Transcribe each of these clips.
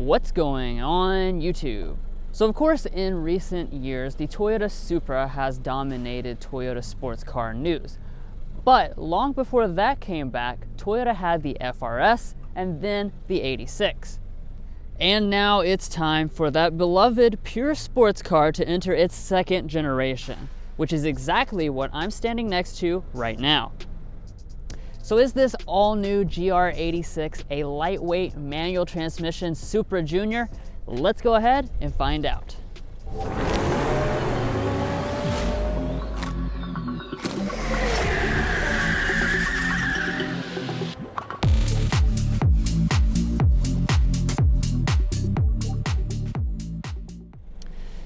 What's going on YouTube? So of course in recent years the Toyota Supra has dominated Toyota sports car news. But long before that came back, Toyota had the FRS and then the 86. And now it's time for that beloved pure sports car to enter its second generation, which is exactly what I'm standing next to right now. So is this all-new GR86 a lightweight manual transmission Supra Junior? Let's go ahead and find out.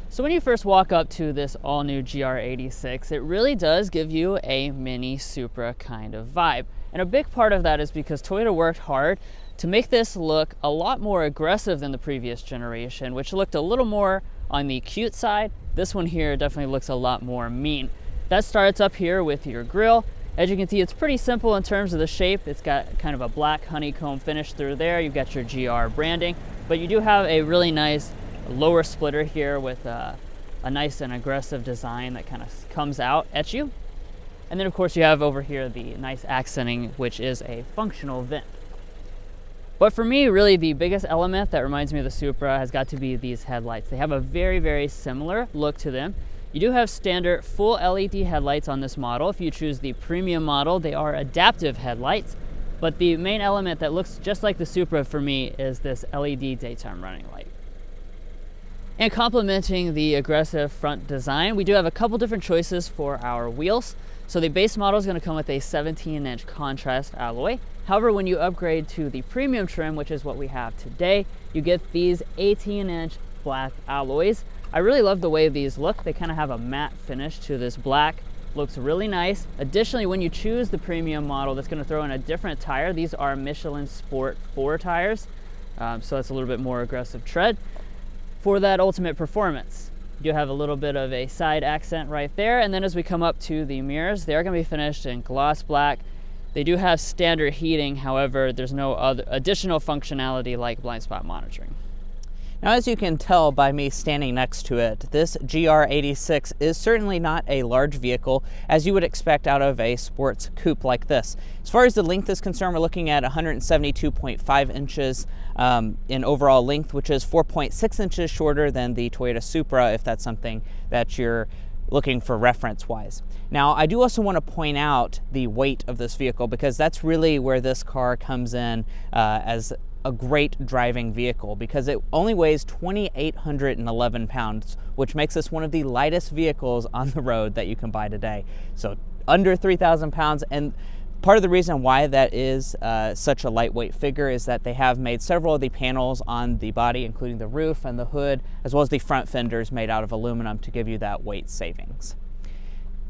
So when you first walk up to this all-new GR86, it really does give you a mini Supra kind of vibe. And a big part of that is because Toyota worked hard to make this look a lot more aggressive than the previous generation, which looked a little more on the cute side. This one here definitely looks a lot more mean. That starts up here with your grille. As you can see, it's pretty simple in terms of the shape. It's got kind of a black honeycomb finish through there. You've got your GR branding, but you do have a really nice lower splitter here with a nice and aggressive design that kind of comes out at you. And then of course you have over here the nice accenting, which is a functional vent. But for me, really the biggest element that reminds me of the Supra has got to be these headlights. They have a very, very similar look to them. You do have standard full LED headlights on this model. If you choose the premium model, they are adaptive headlights. But the main element that looks just like the Supra for me is this LED daytime running light. And complementing the aggressive front design, we do have a couple different choices for our wheels. So the base model is going to come with a 17-inch contrast alloy. However, when you upgrade to the premium trim, which is what we have today, you get these 18-inch black alloys. I really love the way these look. They kind of have a matte finish to this black. Looks really nice. Additionally, when you choose the premium model, that's going to throw in a different tire. These are Michelin Sport 4 tires, so that's a little bit more aggressive tread for that ultimate performance. You have a little bit of a side accent right there, and then as we come up to the mirrors, they are going to be finished in gloss black. They do have standard heating, however, there's no other additional functionality like blind spot monitoring. Now, as you can tell by me standing next to it, this GR86 is certainly not a large vehicle as you would expect out of a sports coupe like this. As far as the length is concerned, we're looking at 172.5 inches in overall length, which is 4.6 inches shorter than the Toyota Supra, if that's something that you're looking for reference-wise. Now, I do also want to point out the weight of this vehicle because that's really where this car comes in as a great driving vehicle, because it only weighs 2,811 pounds, which makes this one of the lightest vehicles on the road that you can buy today. So under 3,000 pounds, and part of the reason why that is such a lightweight figure is that they have made several of the panels on the body, including the roof and the hood, as well as the front fenders made out of aluminum to give you that weight savings.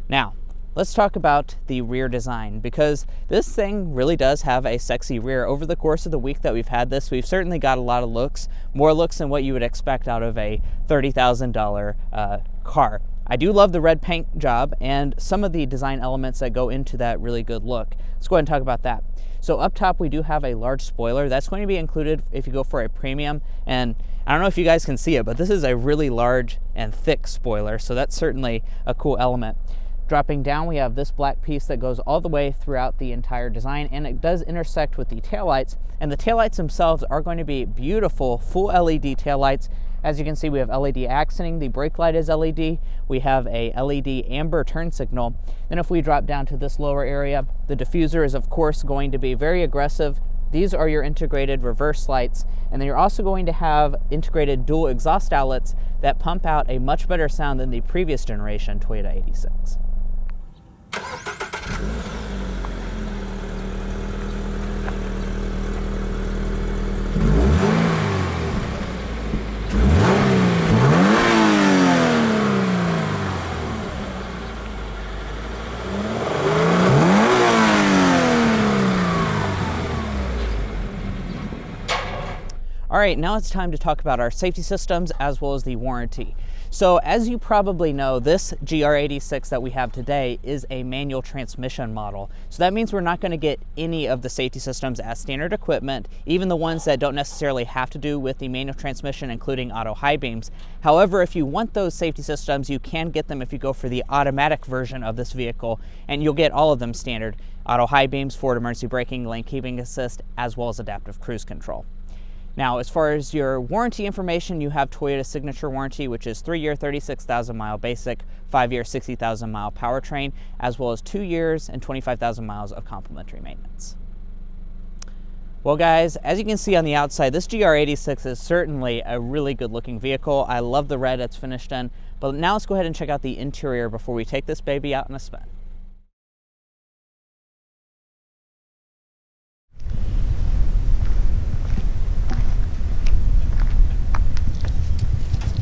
Now, let's talk about the rear design, because this thing really does have a sexy rear. Over the course of the week that we've had this, we've certainly got a lot of looks, more looks than what you would expect out of a $30,000 car. I do love the red paint job and some of the design elements that go into that really good look. Let's go ahead and talk about that. So up top, we do have a large spoiler. That's going to be included if you go for a premium. And I don't know if you guys can see it, but this is a really large and thick spoiler. So that's certainly a cool element. Dropping down, we have this black piece that goes all the way throughout the entire design, and it does intersect with the taillights. And the taillights themselves are going to be beautiful full LED taillights. As you can see, we have LED accenting. The brake light is LED. We have a LED amber turn signal. Then if we drop down to this lower area, the diffuser is of course going to be very aggressive. These are your integrated reverse lights, and then you're also going to have integrated dual exhaust outlets that pump out a much better sound than the previous generation Toyota 86. right, now it's time to talk about our safety systems as well as the warranty. So as you probably know, this GR86 that we have today is a manual transmission model. So that means we're not going to get any of the safety systems as standard equipment, even the ones that don't necessarily have to do with the manual transmission, including auto high beams. However, if you want those safety systems, you can get them if you go for the automatic version of this vehicle, and you'll get all of them standard: auto high beams, forward emergency braking, lane keeping assist, as well as adaptive cruise control. Now, as far as your warranty information, you have Toyota Signature Warranty, which is 3-year, 36,000 mile basic, 5-year, 60,000 mile powertrain, as well as 2 years and 25,000 miles of complimentary maintenance. Well guys, as you can see on the outside, this GR86 is certainly a really good looking vehicle. I love the red it's finished in, but now let's go ahead and check out the interior before we take this baby out on a spin.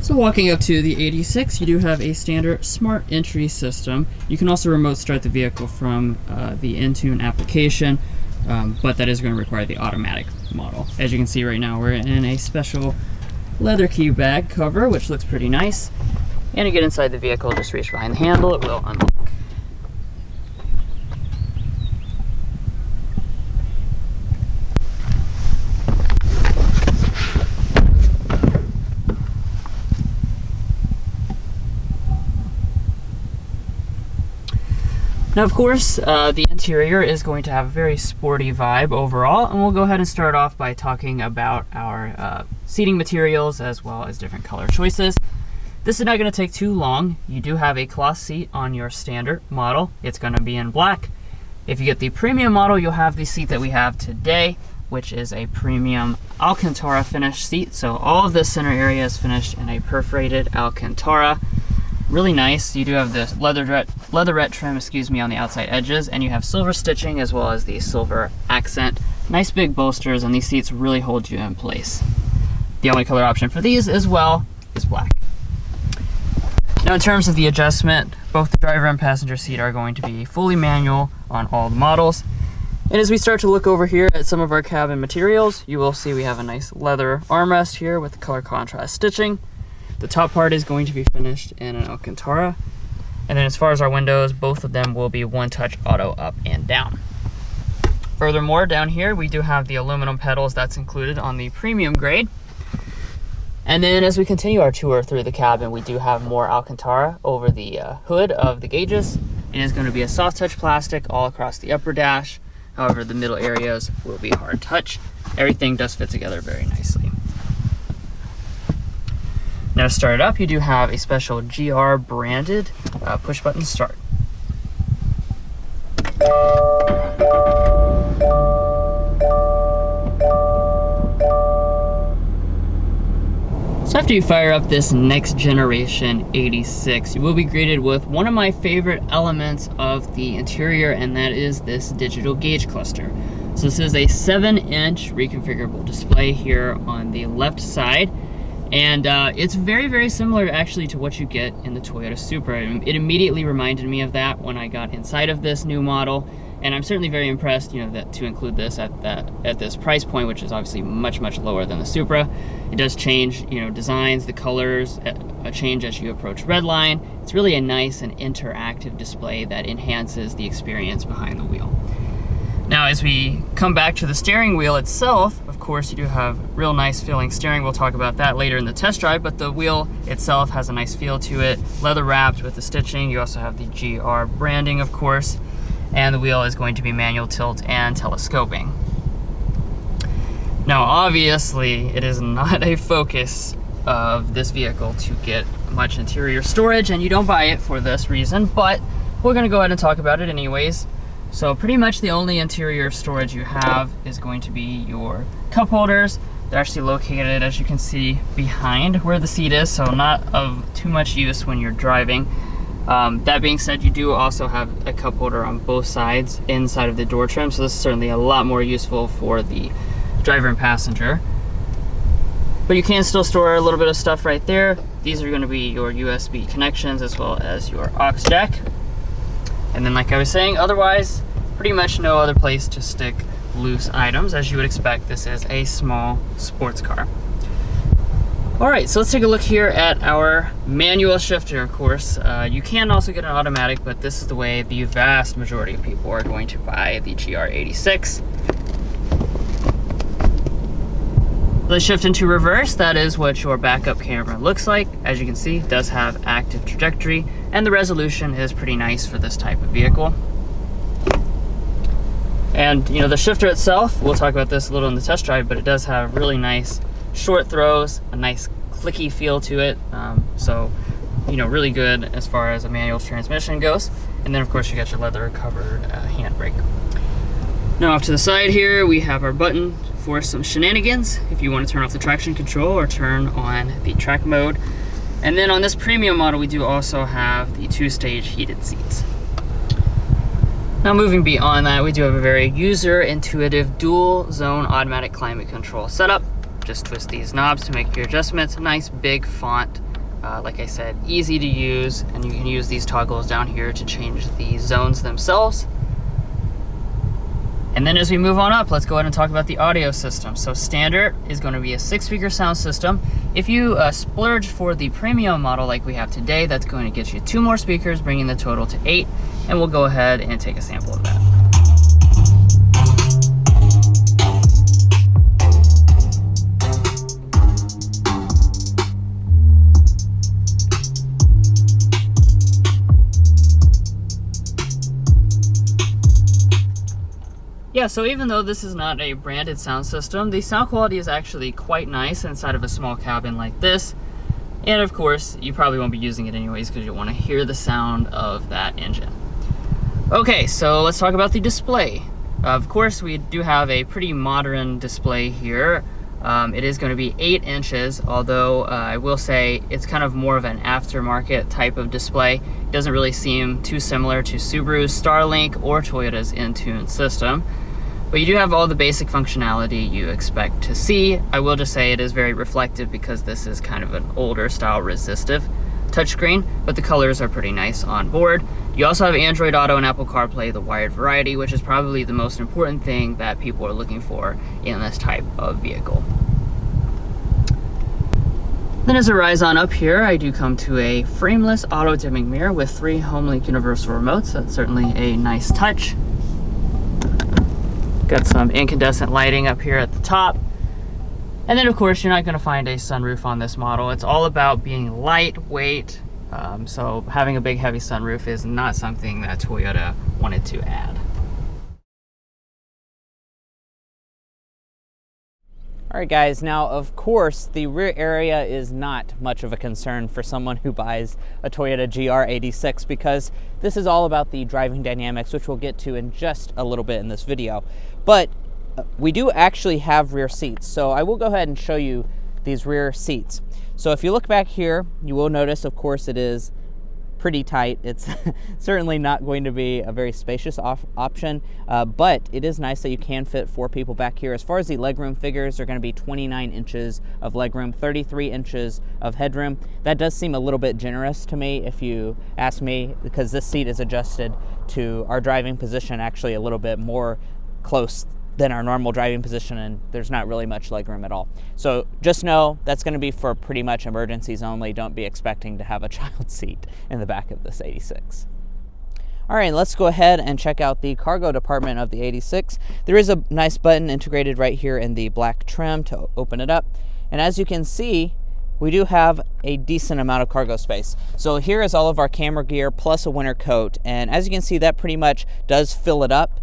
So walking up to the 86, you do have a standard smart entry system. You can also remote start the vehicle from the Intune application, but that is going to require the automatic model. As you can see right now, we're in a special leather key bag cover, which looks pretty nice. And to get inside the vehicle, just reach behind the handle, it will unlock. Now, of course, the interior is going to have a very sporty vibe overall, and we'll go ahead and start off by talking about our seating materials as well as different color choices. This is not going to take too long. You do have a cloth seat on your standard model. It's going to be in black. If you get the premium model, you'll have the seat that we have today, which is a premium Alcantara finish seat. So all of the center area is finished in a perforated Alcantara. Really nice. You do have the leatherette trim, on the outside edges, and you have silver stitching as well as the silver accent. Nice big bolsters, and these seats really hold you in place. The only color option for these as well is black. Now, in terms of the adjustment, both the driver and passenger seat are going to be fully manual on all the models. And as we start to look over here at some of our cabin materials, you will see we have a nice leather armrest here with the color contrast stitching. The top part is going to be finished in an Alcantara. And then as far as our windows, both of them will be one-touch auto up and down. Furthermore, down here, we do have the aluminum pedals that's included on the premium grade. And then as we continue our tour through the cabin, we do have more Alcantara over the hood of the gauges. It is going to be a soft touch plastic all across the upper dash. However, the middle areas will be hard touch. Everything does fit together very nicely. Now, to start it up, you do have a special GR branded push button start. So after you fire up this next generation 86, you will be greeted with one of my favorite elements of the interior, and that is this digital gauge cluster. So this is a 7-inch reconfigurable display here on the left side. And it's very, very similar actually to what you get in the Toyota Supra. It immediately reminded me of that when I got inside of this new model. And I'm certainly very impressed, that to include this at this price point, which is obviously much, much lower than the Supra. It does change, designs, the colors, a change as you approach redline. It's really a nice and interactive display that enhances the experience behind the wheel. Now, as we come back to the steering wheel itself, of course, you do have real nice feeling steering. We'll talk about that later in the test drive, but the wheel itself has a nice feel to it. Leather wrapped with the stitching. You also have the GR branding, of course, and the wheel is going to be manual tilt and telescoping. Now, obviously, it is not a focus of this vehicle to get much interior storage, and you don't buy it for this reason, but we're going to go ahead and talk about it anyways. So pretty much the only interior storage you have is going to be your cup holders. They're actually located, as you can see, behind where the seat is, so not of too much use when you're driving. That being said, you do also have a cup holder on both sides inside of the door trim, so this is certainly a lot more useful for the driver and passenger. But you can still store a little bit of stuff right there. These are going to be your USB connections as well as your aux jack. And then, like I was saying, otherwise, pretty much no other place to stick loose items. As you would expect, this is a small sports car. All right, so let's take a look here at our manual shifter, of course. You can also get an automatic, but this is the way the vast majority of people are going to buy the GR86. Let's shift into reverse. That is what your backup camera looks like. As you can see, it does have active trajectory, and the resolution is pretty nice for this type of vehicle. And you know, the shifter itself, we'll talk about this a little in the test drive, but it does have really nice short throws, a nice clicky feel to it. So, you know, really good as far as a manual transmission goes. And then of course you got your leather covered handbrake. Now off to the side here, we have our button for some shenanigans if you want to turn off the traction control or turn on the track mode. And then on this premium model, we do also have the 2-stage heated seats. Now moving beyond that, we do have a very user-intuitive dual-zone automatic climate control setup. Just twist these knobs to make your adjustments. Nice big font, like I said, easy to use, and you can use these toggles down here to change the zones themselves. And then as we move on up, let's go ahead and talk about the audio system. So standard is going to be a 6-speaker sound system. If you splurge for the premium model like we have today, that's going to get you 2 more speakers, bringing the total to 8. And we'll go ahead and take a sample of that. Yeah, so even though this is not a branded sound system, the sound quality is actually quite nice inside of a small cabin like this. And of course, you probably won't be using it anyways because you want to hear the sound of that engine. Okay, so let's talk about the display. Of course, we do have a pretty modern display here. It is going to be 8 inches, although I will say it's kind of more of an aftermarket type of display. It doesn't really seem too similar to Subaru's Starlink or Toyota's Intune system. But you do have all the basic functionality you expect to see. I will just say it is very reflective because this is kind of an older style resistive touchscreen, but the colors are pretty nice on board. You also have Android Auto and Apple CarPlay, the wired variety, which is probably the most important thing that people are looking for in this type of vehicle. Then as I rise on up here, I do come to a frameless auto dimming mirror with 3 HomeLink universal remotes. That's certainly a nice touch. Got some incandescent lighting up here at the top. And then of course, you're not going to find a sunroof on this model. It's all about being lightweight. So having a big heavy sunroof is not something that Toyota wanted to add. All right guys, now of course the rear area is not much of a concern for someone who buys a Toyota GR86 because this is all about the driving dynamics, which we'll get to in just a little bit in this video. But we do actually have rear seats, so I will go ahead and show you these rear seats. So if you look back here, you will notice, of course, it is pretty tight. It's certainly not going to be a very spacious option, but it is nice that you can fit 4 people back here. As far as the legroom figures, they're going to be 29 inches of legroom, 33 inches of headroom. That does seem a little bit generous to me, if you ask me, because this seat is adjusted to our driving position actually a little bit more close than our normal driving position, and there's not really much legroom at all. So just know that's going to be for pretty much emergencies only. Don't be expecting to have a child seat in the back of this 86. All right, let's go ahead and check out the cargo department of the 86. There is a nice button integrated right here in the black trim to open it up. And as you can see, we do have a decent amount of cargo space. So here is all of our camera gear plus a winter coat. And as you can see, that pretty much does fill it up.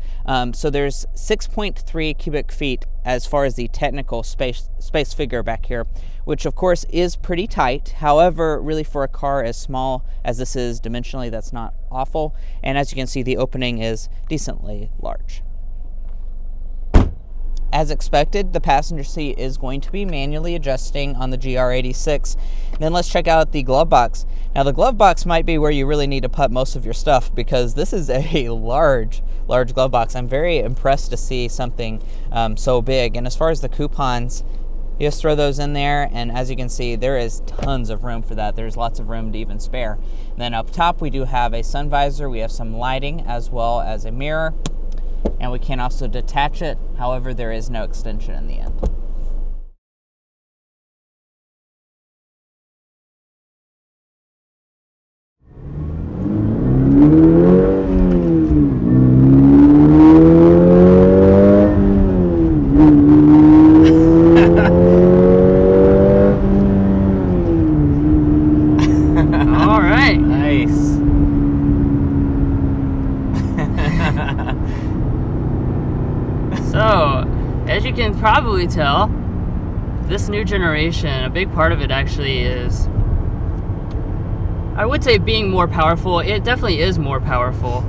So there's 6.3 cubic feet as far as the technical space figure back here, which of course is pretty tight. However, really for a car as small as this is dimensionally, that's not awful. And as you can see, the opening is decently large. As expected, the passenger seat is going to be manually adjusting on the GR86. Then let's check out the glove box. Now the glove box might be where you really need to put most of your stuff because this is a large glove box. I'm very impressed to see something so big. And as far as the coupons, you just throw those in there, and as you can see, there is tons of room for that. There's lots of room to even spare. And then up top, we do have a sun visor. We have some lighting as well as a mirror. And we can also detach it. However, there is no extension in the end. Nice. So, as you can probably tell, this new generation, a big part of it actually is, I would say, being more powerful. It definitely is more powerful,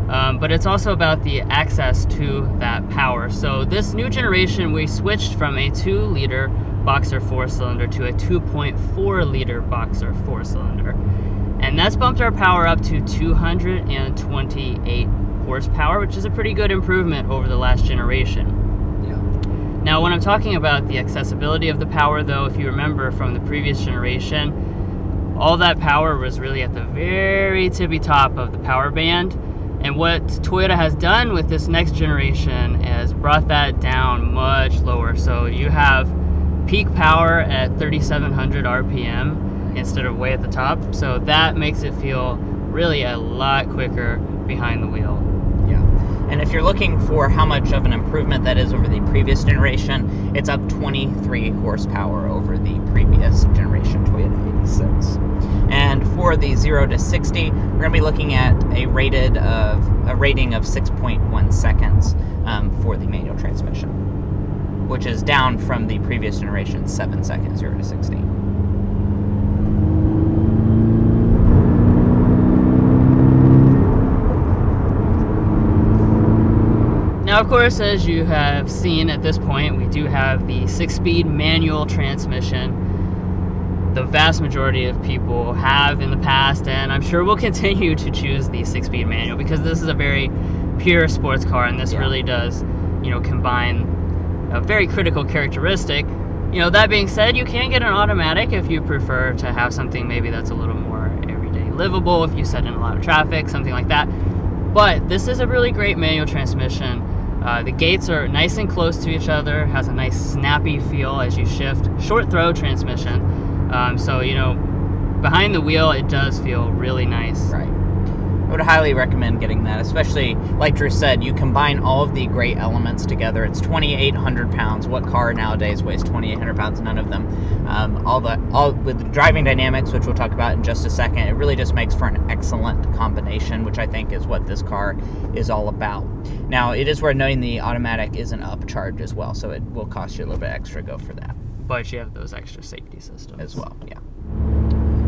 but it's also about the access to that power. So this new generation, we switched from a 2-liter boxer 4-cylinder to a 2.4-liter boxer 4-cylinder. And that's bumped our power up to 228 horsepower, which is a pretty good improvement over the last generation. Yeah. Now, when I'm talking about the accessibility of the power, though, if you remember from the previous generation, all that power was really at the very tippy top of the power band. And what Toyota has done with this next generation is brought that down much lower. So you have peak power at 3,700 RPM instead of way at the top. So that makes it feel really a lot quicker behind the wheel. Yeah. And if you're looking for how much of an improvement that is over the previous generation, it's up 23 horsepower over the previous generation Toyota 86. And for the 0 to 60, we're going to be looking at a rating of 6.1 seconds for the manual transmission, which is down from the previous generation 7 seconds 0 to 60. Now, of course, as you have seen at this point, we do have the 6-speed manual transmission. The vast majority of people have in the past, and I'm sure will continue to choose the 6-speed manual because this is a very pure sports car, and this really does, combine a very critical characteristic. That being said, you can get an automatic if you prefer to have something maybe that's a little more everyday livable, if you set in a lot of traffic, something like that. But this is a really great manual transmission. The gates are nice and close to each other, has a nice snappy feel as you shift. Short throw transmission. So, behind the wheel, it does feel really nice. Right. I would highly recommend getting that, especially, like Drew said, you combine all of the great elements together. It's 2,800 pounds. What car nowadays weighs 2,800 pounds? None of them. All with the driving dynamics, which we'll talk about in just a second, it really just makes for an excellent combination, which I think is what this car is all about. Now, it is worth noting the automatic is an upcharge as well, so it will cost you a little bit extra go for that. But you have those extra safety systems as well, yeah.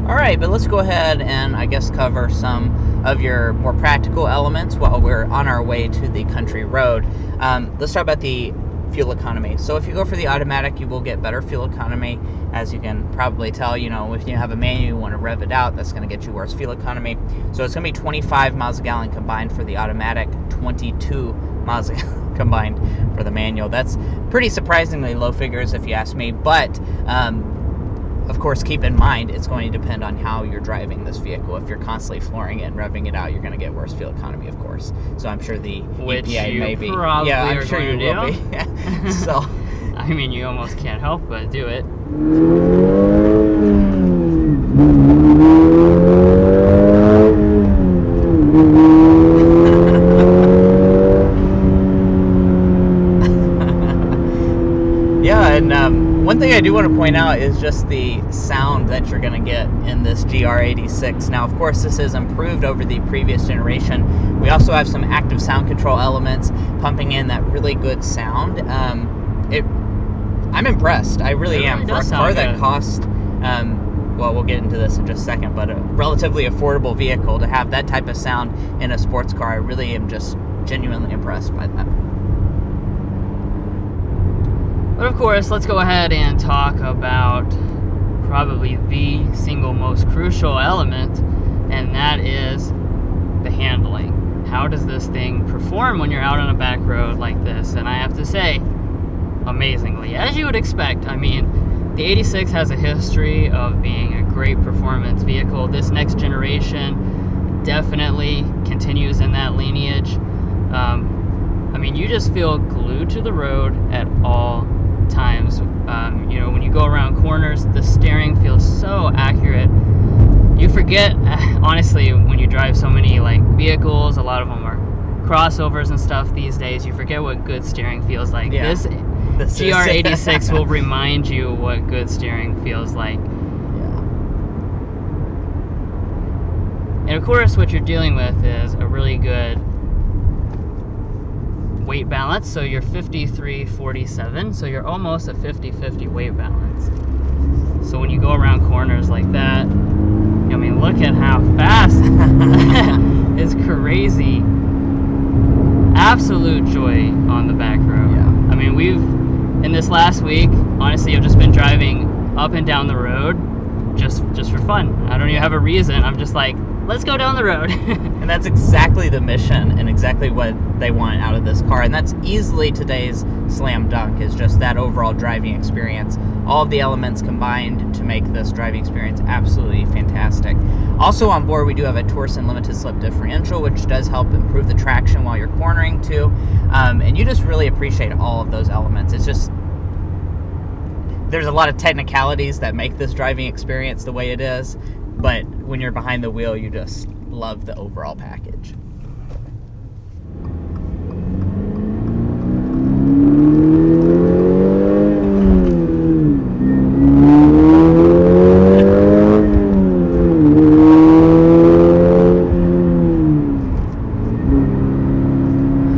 All right, but let's go ahead and I guess cover some of your more practical elements while we're on our way to the country road. Let's talk about the fuel economy. So if you go for the automatic, you will get better fuel economy. As you can probably tell, if you have a manual, you want to rev it out, that's going to get you worse fuel economy. So it's going to be 25 miles a gallon combined for the automatic, 22 miles a gallon combined for the manual. That's pretty surprisingly low figures if you ask me, but of course, keep in mind, it's going to depend on how you're driving this vehicle. If you're constantly flooring it and revving it out, you're going to get worse fuel economy, of course. So I'm sure the EPA may be. Yeah, I'm sure you will be. So, I mean, you almost can't help but do it. Yeah, and one thing I do want to point out is just the sound that you're going to get in this GR86. Now, of course, this is improved over the previous generation. We also have some active sound control elements pumping in that really good sound. I'm impressed. I really am. For a car that cost, well, we'll get into this in just a second, but a relatively affordable vehicle, to have that type of sound in a sports car, I really am just genuinely impressed by that. But of course, let's go ahead and talk about probably the single most crucial element, and that is the handling. How does this thing perform when you're out on a back road like this? And I have to say, amazingly, as you would expect. I mean, the 86 has a history of being a great performance vehicle. This next generation definitely continues in that lineage. I mean, you just feel glued to the road at all times. When you go around corners, the steering feels so accurate. You forget, honestly, when you drive so many vehicles, a lot of them are crossovers and stuff these days, you forget what good steering feels like. Yeah. This GR86 will remind you what good steering feels like. And of course, what you're dealing with is a really good weight balance. So you're 53-47, so you're almost a 50-50 weight balance. So when you go around corners like that, I mean, look at how fast. It's crazy. Absolute joy on the back row. Yeah. I mean, in this last week, honestly, I've just been driving up and down the road just for fun. I don't even have a reason. I'm just like, let's go down the road. And that's exactly the mission and exactly what they want out of this car. And that's easily today's slam dunk, is just that overall driving experience. All of the elements combined to make this driving experience absolutely fantastic. Also on board, we do have a Torsen limited slip differential, which does help improve the traction while you're cornering too. And you just really appreciate all of those elements. It's just, there's a lot of technicalities that make this driving experience the way it is, but when you're behind the wheel, you just love the overall package.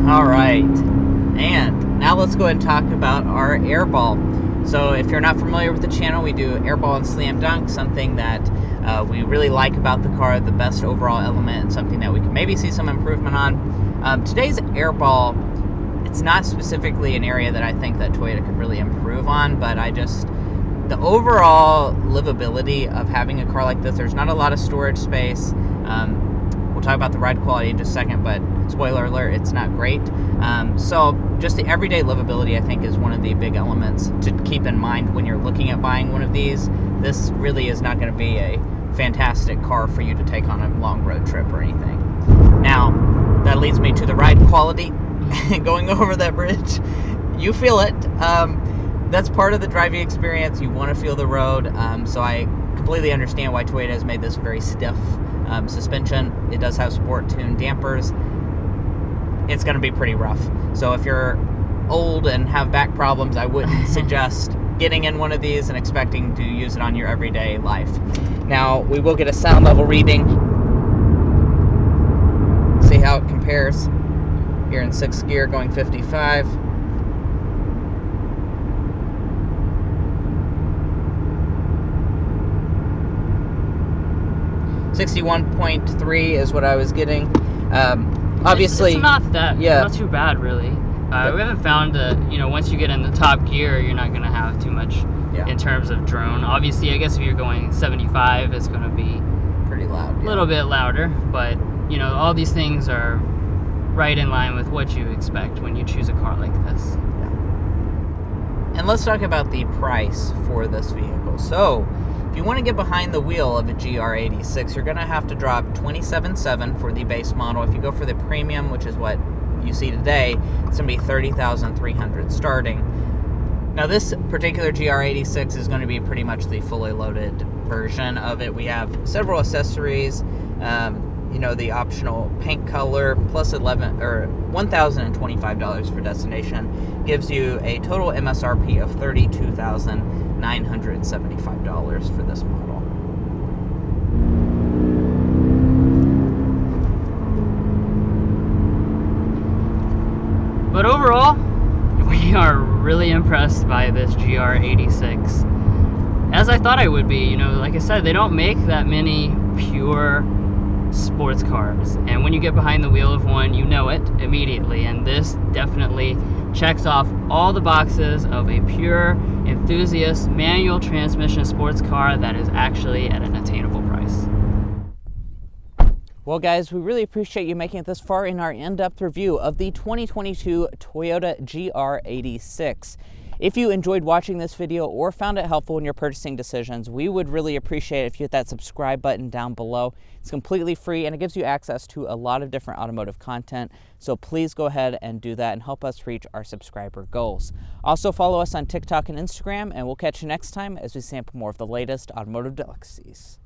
All right, and now let's go ahead and talk about our airball. So if you're not familiar with the channel, we do airball and slam dunk, something that we really like about the car, the best overall element, and something that we can maybe see some improvement on. Today's airball, it's not specifically an area that I think that Toyota could really improve on, but the overall livability of having a car like this, there's not a lot of storage space. We'll talk about the ride quality in just a second, but spoiler alert, it's not great. So just the everyday livability, I think, is one of the big elements to keep in mind when you're looking at buying one of these. This really is not going to be a fantastic car for you to take on a long road trip or anything. Now, that leads me to the ride quality. Going over that bridge, you feel it. That's part of the driving experience. You want to feel the road. So I completely understand why Toyota has made this very stiff suspension. It does have sport tuned dampers. It's going to be pretty rough. So if you're old and have back problems, I wouldn't suggest getting in one of these and expecting to use it on your everyday life. Now, we will get a sound level reading. See how it compares. Here in 6th gear, going 55. .3 is what I was getting. Obviously, it's not not too bad, really. We haven't found once you get in the top gear, you're not going to have too much in terms of drone. Obviously, I guess if you're going 75, it's going to be pretty loud. A little bit louder, but all these things are right in line with what you expect when you choose a car like this. And let's talk about the price for this vehicle. So, if you want to get behind the wheel of a GR86, you're going to have to drop $27,700 for the base model. If you go for the premium, which is what you see today, it's going to be $30,300 starting. Now, this particular GR86 is going to be pretty much the fully loaded version of it. We have several accessories, the optional paint color, plus $1,025 for destination, gives you a total MSRP of $32,975 for this model. But overall, we are really impressed by this GR86. As I thought I would be. Like I said, they don't make that many pure sports cars, and when you get behind the wheel of one, you know it immediately, and this definitely checks off all the boxes of a pure enthusiast manual transmission sports car that is actually at an attainable price. Well, guys, we really appreciate you making it this far in our in-depth review of the 2022 Toyota GR86. If you enjoyed watching this video or found it helpful in your purchasing decisions, we would really appreciate it if you hit that subscribe button down below. It's completely free and it gives you access to a lot of different automotive content. So please go ahead and do that and help us reach our subscriber goals. Also follow us on TikTok and Instagram, and we'll catch you next time as we sample more of the latest automotive delicacies.